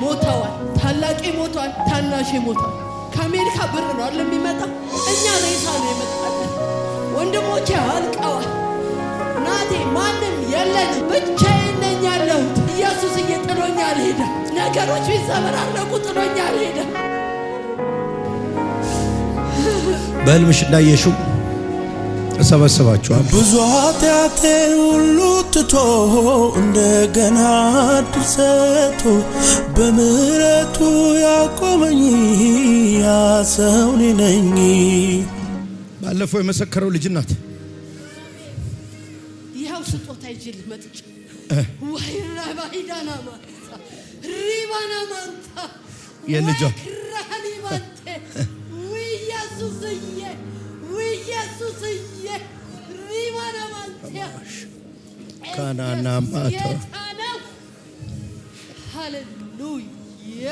ሞተዋል። ታላቄ ሞቷል፣ ታናሼ ሞቷል። ከአሜሪካ ብር ነው አይደል የሚመጣው? እኛ ሬሳ ነው የመጣልን። ወንድሞቼ አልቀዋል። ናቴ ማንም የለንም፣ ብቻዬን ነኝ ያለሁት። ኢየሱስ ጥሎኝ አልሄደም። ነገሮች ቢዘበራረቁ ጥሎኝ አልሄደም። በህልምሽ እንዳየሽው እሰበስባችኋለሁ። ብዙ ኃጢአቴን ሁሉ ትቶ እንደገና ዕድል ሰጥቶ በምሕረቱ ያቆመኝ ያ ሰው እኔ ነኝ። ባለፈው የመሰከረው ልጅ ናት። ይኸው ስጦታ ይዤ መጥቼ ወይ ራባይዳና ማንታ ሪባና ማንታ የልጇ ካናና ማታ ሃሌሉያ።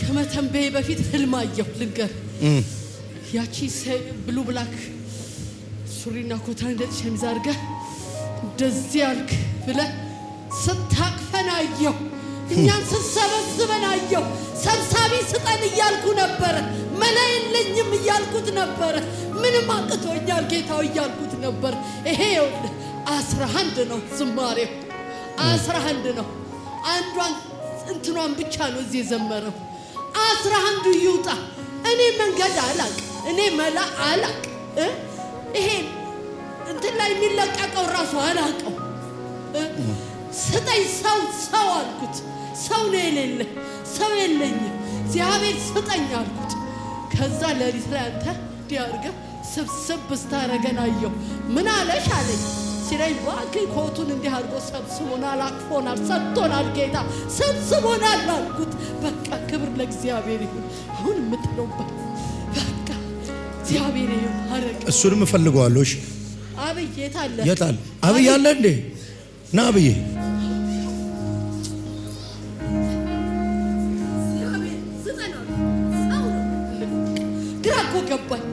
ከመተንበዬ በፊት ህልም አየሁ። ልንገር ያቺ ብሉ ብላክ ሱሪና ኮታ እንደዚህ ሸሚዝ አድርገህ እንደዚህ አልክ ብለህ ስታቅፈን አየሁ። እኛን ስሰበስበን አየሁ። ሰብሳቢ ስጠን እያልኩ ነበረ። መላ የለኝም እያልኩት ነበረ። ምንም አቅቶኛል ጌታው እያልኩት ነበር። ይሄ 11 ነው ዝማሬው፣ 11 ነው። አንዷን እንትኗን ብቻ ነው እዚህ የዘመረው። 11 ይውጣ። እኔ መንገድ አላቅ፣ እኔ መላ አላቅ። ይሄ እንትን ላይ የሚለቀቀው ራሱ አላቀው። ስጠኝ ሰው አልኩት። ሰው ነው የሌለ፣ ሰው የለኝም። እግዚአብሔር ስጠኝ አልኩት። ከዛ ለሊት ላይ አንተ እንዲያርገህ ስብስብ ስታረገን አየሁ። ምን አለሽ አለኝ። ሲለኝ እባክህ ኮቱን እንዲህ አድርጎ ሰብስቦናል፣ አቅፎናል፣ ሰጥቶናል። ጌታ ሰብስቦናል አልኩት። በቃ ክብር ለእግዚአብሔር ይሁን። አሁን የምትለውበት በቃ እግዚአብሔር ይሁን አረግ። እሱንም እፈልገዋለሁ። እሺ አብይ የት አለ? የት አለ? አብይ አለ እንዴ? ና አብይ። ግራ እኮ ገባኝ።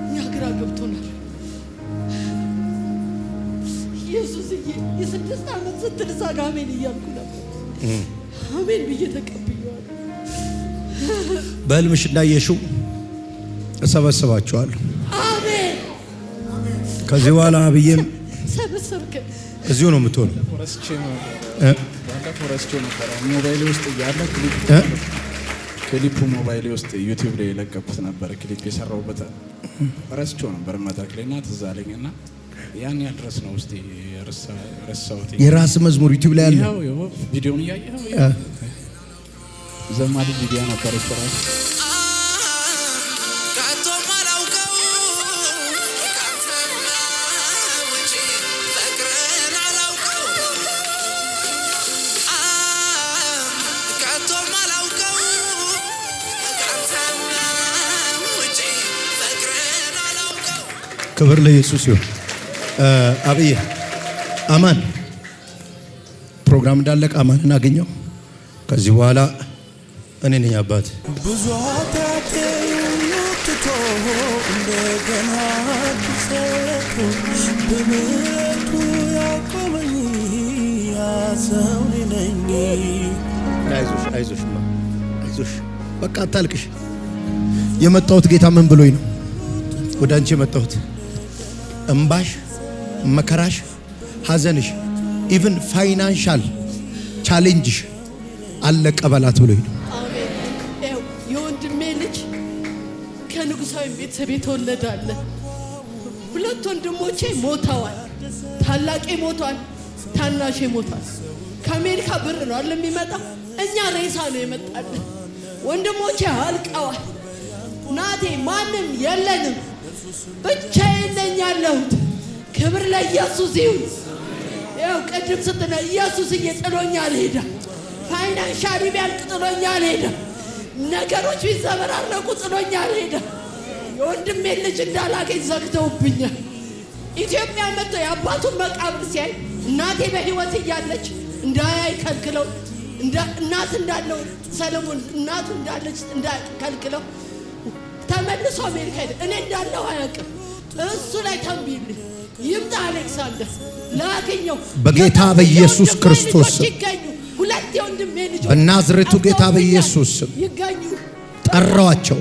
እኛ ግራ ገብቶናል። ኢየሱስዬ የ6 ዓመት ስትል እዛ አሜን እያልኩ ነበር። አሜን ብዬ ተቀብያለሁ። በህልምሽ እንዳየሽው እሰበስባችኋለሁ። አሜን። ከዚህ በኋላ አብዬም ሰበሰብከ እዚሁ ነው የምትሆነው። ባለፈው ነበር ሞባይል ውስጥ እያለ ክሊፑ ሞባይል ውስጥ ዩቲዩብ ላይ የለቀኩት ነበር። ክሊፕ የሰራሁበት ረስቼው ነበር መድረክ ላይ እና ትዝ አለኝና ያን ያድረስ ነው ውስጥ ረሳሁት። የራስ መዝሙር ዩቲዩብ ላይ አለ። ቪዲዮውን እያየኸው ዘማሪ ቪዲዮ ነበር እራሱ ክብር ለኢየሱስ ይሁን። አብዬ አማን ፕሮግራም እንዳለቀ አማንን አገኘው። ከዚህ በኋላ እኔ ነኝ አባት። ብዙ ኃጢአቴን ትቶ እንደገና ዕድል ሰጥቶ በምሕረቱ ያቆመኝ ያ ሰው እኔ ነኝ። አይዞሽ በቃ አታልቅሽ። የመጣሁት ጌታ ምን ብሎኝ ነው ወደ አንቺ የመጣሁት? እምባሽ፣ መከራሽ፣ ሐዘንሽ ኢቭን ፋይናንሻል ቻሌንጅሽ አለቀ በላት ብሎኝ ነው። አሜን። የወንድሜ ልጅ ከንጉሳዊ ቤተሰብ የተወለደ አለ። 2 ወንድሞቼ ሞተዋል። ታላቄ ሞቷል፣ ታናሼ ሞቷል። ከአሜሪካ ብር ነው አይደል የሚመጣው? እኛ ሬሳ ነው የመጣልን። ወንድሞቼ አልቀዋል። ናቴ ማንም የለንም፣ ብቻዬን ነኝ ያለሁት። ክብር ለኢየሱስ ይሁን። ያው ቅድም ስትነ ኢየሱስ ጥሎኝ አልሄደም። ፋይናንሻሊ ቢያልቅ ጥሎኝ አልሄደም። ነገሮች ቢዘበራረቁ ጥሎኝ አልሄደም። የወንድሜ ልጅ እንዳላገኝ ዘግተውብኛል። ኢትዮጵያ መጥቶ የአባቱን መቃብር ሲያይ እናቴ በሕይወት እያለች እንዳያይ ከልክለው፣ እናት እንዳለው ሰለሞን እናቱ እንዳለች እንዳከልክለው ተመልሶ አሜሪካ ሄደ። እኔ እንዳለው አያውቅም። እሱ ላይ ተንብይልኝ ይምጣ አሌክሳንደር ላገኘው በጌታ በኢየሱስ ክርስቶስ ይገኙ። ሁለት የወንድሜ ልጆች በናዝሬቱ ጌታ በኢየሱስ ስም ይገኙ። ጠራዋቸው።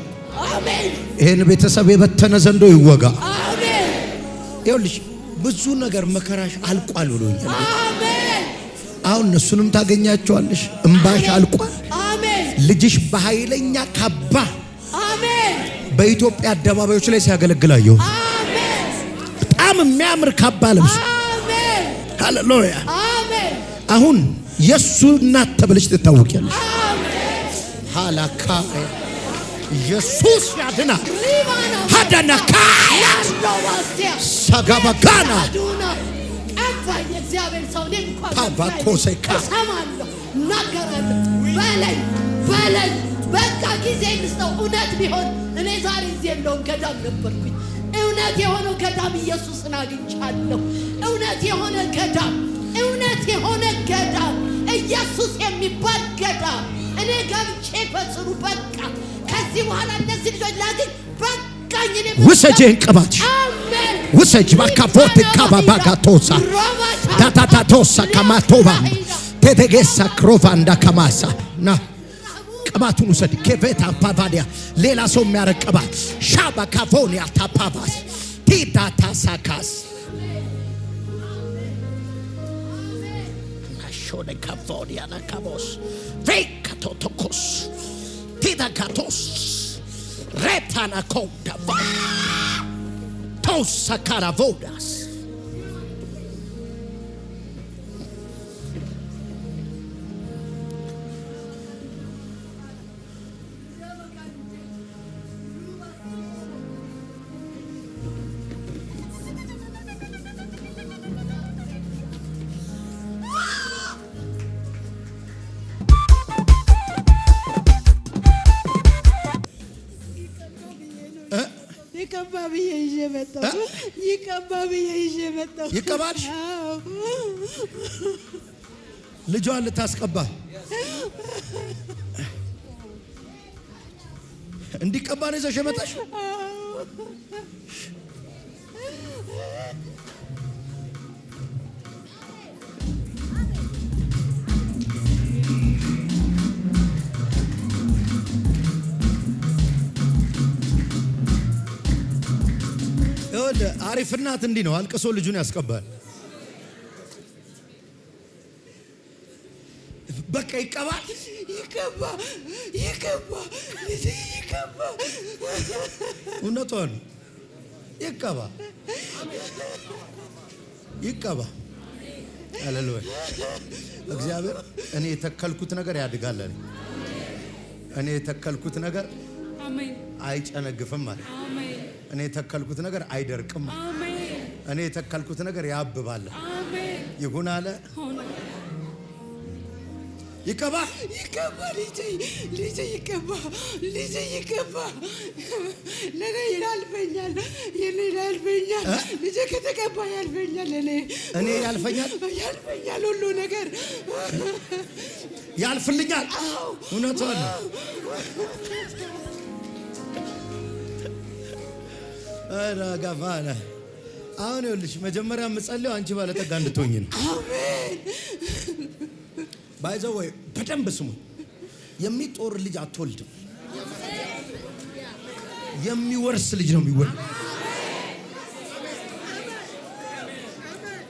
አሜን። ይሄን ቤተሰብ የበተነ ዘንዶ ይወጋ። አሜን። ይኸውልሽ ብዙ ነገር መከራሽ አልቋል ብሎኛል። አሜን። አሁን እነሱንም ታገኛቸዋለሽ። እንባሽ አልቋል። አሜን። ልጅሽ በኃይለኛ ካባ አሜን በኢትዮጵያ አደባባዮች ላይ ሲያገለግላየሁ አሜን። በጣም የሚያምር ካባ ለብሶ አሜን። ሃሌሉያ። አሜን። አሁን የሱ እናት ተብለሽ ትታወቂያለሽ። አሜን። ሃላካ ኢየሱስ ያድናል። ሪባና ሃዳናካ ያስዶባስቲያ ሰጋባጋና አዱና ቀባኝ እግዚአብሔር ሰው ነኝ እንኳን ፓቫኮሴካ ሰማለሁ እናገራለሁ። በለኝ በቃ ጊዜ ልስጠው። እውነት ቢሆን እኔ ዛሬ እዚህ የለውም ገዳም ነበርኩኝ። እውነት የሆነው ገዳም ኢየሱስን አግኝቻለሁ። እውነት የሆነ ገዳም ኢየሱስ የሚባል ገዳም እኔ ገብቼ በስሩ በቃ ከዚህ በኋላ እነዚህ ልጆች ላግኝ በቃኝ። እኔ ውሰጄን ቅባትሽ አሜን ውሰጅ ባካፎት ካባባጋቶሳ ዳታታቶሳ ካማቶባ ቴቴጌሳ ክሮቫንዳ ካማሳ ና ቅባቱን ውሰድ። ኬቬታ ፓቫዲያ ሌላ ሰው የሚያረግ ቅባት ሻባ ካፎኒያ ታፓቫስ ቲዳታ ሳካስ ናሾደ ካፎኒያ ናካቦስ ቬካቶቶኮስ ቲዳካቶስ ሬታና ኮንዳቫ ቶሳ ካራቮዳስ ይቀባል ልጇን ልታስቀባ እንዲቀባ ነው ይዘሽ የመጣሽ። አሪፍ እናት እንዲህ ነው አልቅሶ ልጁን ያስቀባል። በቃ ይቀባል እውነቷን ይቀባ ሃሌሉያ። እግዚአብሔር እኔ የተከልኩት ነገር ያድጋል። እኔ የተከልኩት ነገር አይጨነግፍም ማለት እኔ የተከልኩት ነገር አይደርቅም። እኔ የተከልኩት ነገር ያብባል። ይሁን አለ ይቀባ ልጄ ይቀባ ለኔ ያልፈኛል ልጄ ከተቀባ ያልፈኛል እኔ ያልፈኛል ሁሉ ነገር ያልፍልኛል። እውነቷን ነው። አራጋፋና አሁን ይኸውልሽ መጀመሪያ የምጸልየው አንቺ ባለጠጋ እንድትሆኚ ነው። አሜን። ባይዘው ወይ በደንብ ስሙ። የሚጦር ልጅ አትወልድም። የሚወርስ ልጅ ነው የሚወልድ።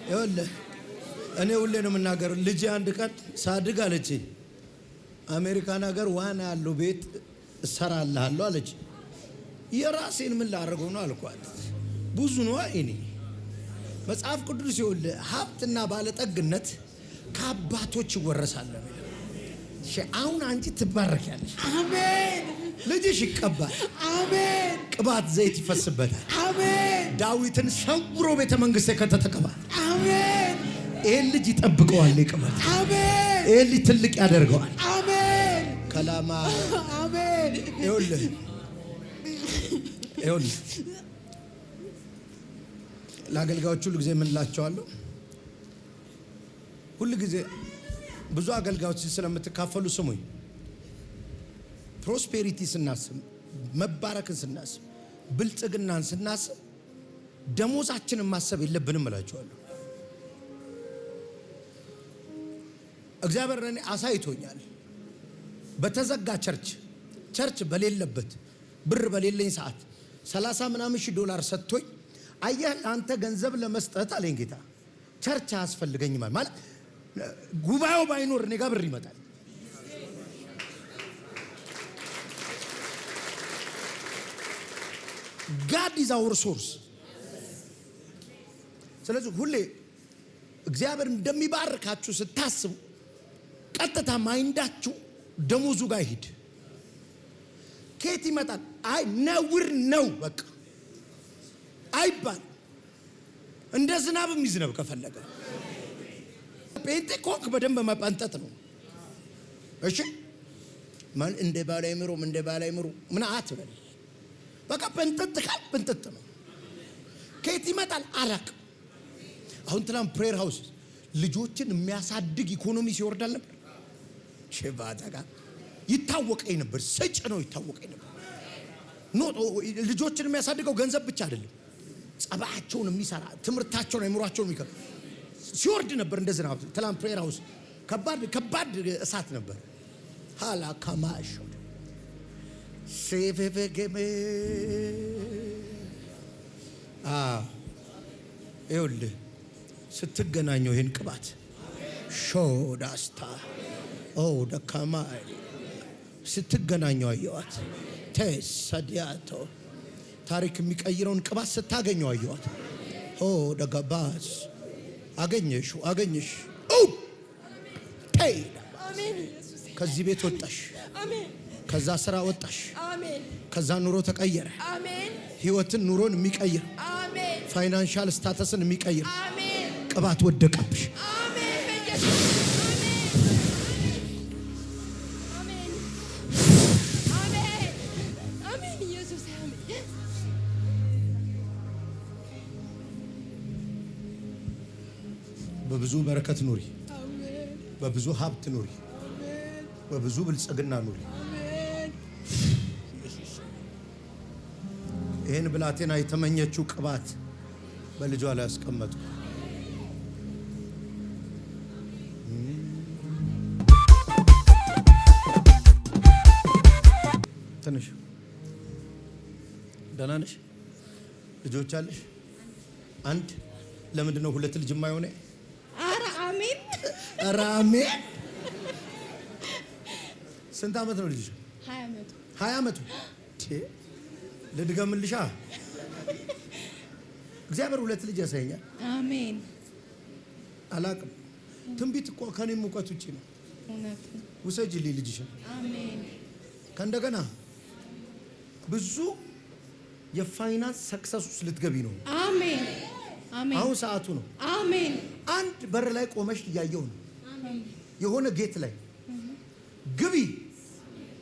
ይኸውልህ እኔ ሁሌ ነው የምናገረው። ልጄ አንድ ቀን ሳድግ አለች አሜሪካን ሀገር ዋና ያለው ቤት እሰራልሃለሁ አለች። የራሴን ምን ላደርገው ነው አልኳት። ብዙ ነው እኔ መጽሐፍ ቅዱስ ይኸውልህ ሀብትና ባለጠግነት ከአባቶች ይወረሳል። አሁን አንቺ ትባረኪያለሽ። አሜን። ልጅሽ ይቀባል። አሜን። ቅባት ዘይት ይፈስበታል። አሜን። ዳዊትን ሰውሮ ቤተ መንግስት የከተተ ቅባት። አሜን። ይሄን ልጅ ይጠብቀዋል። ቅባት አሜን። ይሄን ልጅ ትልቅ ያደርገዋል። አሜን። ከላማ አሜን። ይኸውልህ ለአገልጋዮች ሁሉ ጊዜ ምን እላቸዋለሁ? ሁሉ ጊዜ ብዙ አገልጋዮች ስለምትካፈሉ ስሙኝ። ፕሮስፔሪቲ ስናስብ፣ መባረክን ስናስብ፣ ብልጽግናን ስናስብ ደሞዛችንን ማሰብ የለብንም እላችኋለሁ። እግዚአብሔር እኔ አሳይቶኛል። በተዘጋ ቸርች በሌለበት ብር በሌለኝ ሰዓት 30 ምናምን ሺህ ዶላር ሰጥቶኝ አየህ አንተ ገንዘብ ለመስጠት አለኝ ጌታ ቸርች አያስፈልገኝም ማለት ጉባኤው ባይኖር እኔ ጋር ብር ይመጣል። God is our source። ስለዚህ ሁሌ እግዚአብሔር እንደሚባርካችሁ ስታስቡ ቀጥታ ማይንዳችሁ ደሞዙ ጋር ይሄድ። ከየት ይመጣል? አይ ነውር ነው በቃ አይባል። እንደ ዝናብም ይዝነብ ከፈለገ ጴንጤኮክ በደንብ መጠንጠጥ ነው። እሺ ማን እንደ ባላይ ምሩ ምን አትበል። በቃ ጴንጠጥ ነው። ከየት ይመጣል አላቅ። አሁን ትላም ፕሬየር ሃውስ ልጆችን የሚያሳድግ ኢኮኖሚ ሲወርዳል ነበር። ሸባታጋ ይታወቀኝ ነበር። ሰጭ ነው ይታወቀኝ ነበር። ልጆችን የሚያሳድገው ገንዘብ ብቻ አይደለም፣ ጸባያቸውን የሚሰራ ትምህርታቸውን አይምሯቸውን የሚከ ሲወርድ ነበር። እንደዚህ ነው። ትላም ፕሬየር ሃውስ ከባድ እሳት ነበር። ሃላ ካማሽ ሴቨገመ ይኸውልህ ስትገናኘው ይህን ቅባት ሾዳስታ ደካማ ስትገናኘው አየዋት። ተሰዲያቶ ታሪክ የሚቀይረውን ቅባት ስታገኘው አየዋት። ደጋባስ አገኘሽ ከዚህ ቤት ወጣሽ። ከዛ ስራ ወጣሽ። ከዛ ኑሮ ተቀየረ። ህይወትን ኑሮን የሚቀይር ፋይናንሻል ስታተስን የሚቀይር ቅባት ወደቀብሽ። በብዙ በረከት ኑሪ፣ በብዙ ሀብት ኑሪ፣ በብዙ ብልጽግና ኑሪ። ይህን ብላቴና የተመኘችው ቅባት በልጇ ላይ አስቀመጡ። ትንሽ ደህና ነሽ? ልጆች አለሽ? አንድ ለምንድን ነው ሁለት ልጅ የማይሆነ? ኧረ አሜን፣ ኧረ አሜን። ስንት ዓመት ነው ልጅሽ? 20 ዓመቱ። 20 ዓመቱ። ልድገምልሻ። እግዚአብሔር ሁለት ልጅ ያሳየኛል። አሜን። አላቅም። ትንቢት እኮ ከኔም እውቀት ውጪ ነው። እውነት ውሰጂልኝ ልጅሽን። አሜን። ከእንደገና ብዙ የፋይናንስ ሰክሰስ ውስጥ ልትገቢ ነው። አሜን አሜን። አሁን ሰዓቱ ነው። አሜን። አንድ በር ላይ ቆመሽ እያየሁ ነው። የሆነ ጌት ላይ ግቢ።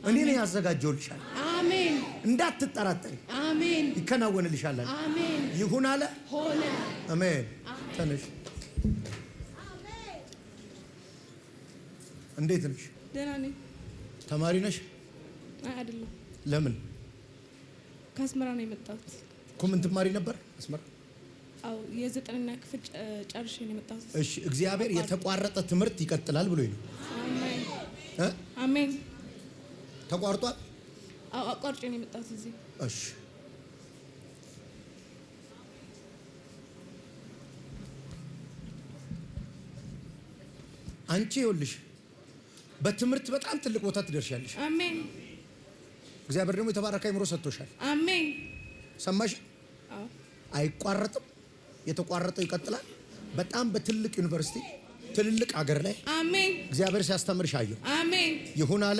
እኔ ነኝ ያዘጋጀሁልሻል። አሜን። እንዳትጠራጠሪ። አሜን። ይከናወንልሻል። አሜን። ይሁን አለ ሆነ። አሜን። ተነሽ። እንዴት ነሽ? ደህና ነኝ። ተማሪ ነሽ? አይደለም። ለምን? ከአስመራ ነው የመጣሁት። እኮ ምን ትማሪ ነበር አስመራ? አዎ የ9ኛ ክፍል ጨርሼ ነው የመጣሁት። እሺ፣ እግዚአብሔር የተቋረጠ ትምህርት ይቀጥላል ብሎኝ ነው። አሜን እ አሜን። ተቋርጧል? አዎ አቋርጬ ነው የመጣሁት እዚህ። እሺ፣ አንቺ ይኸውልሽ በትምህርት በጣም ትልቅ ቦታ ትደርሻለሽ። አሜን። እግዚአብሔር ደግሞ የተባረከ አእምሮ ሰጥቶሻል። አሜን። ሰማሽ? አዎ። አይቋረጥም። የተቋረጠው ይቀጥላል። በጣም በትልቅ ዩኒቨርሲቲ ትልልቅ አገር ላይ አሜን። እግዚአብሔር ሲያስተምርሽ አየሁ። አሜን። ይሁን አለ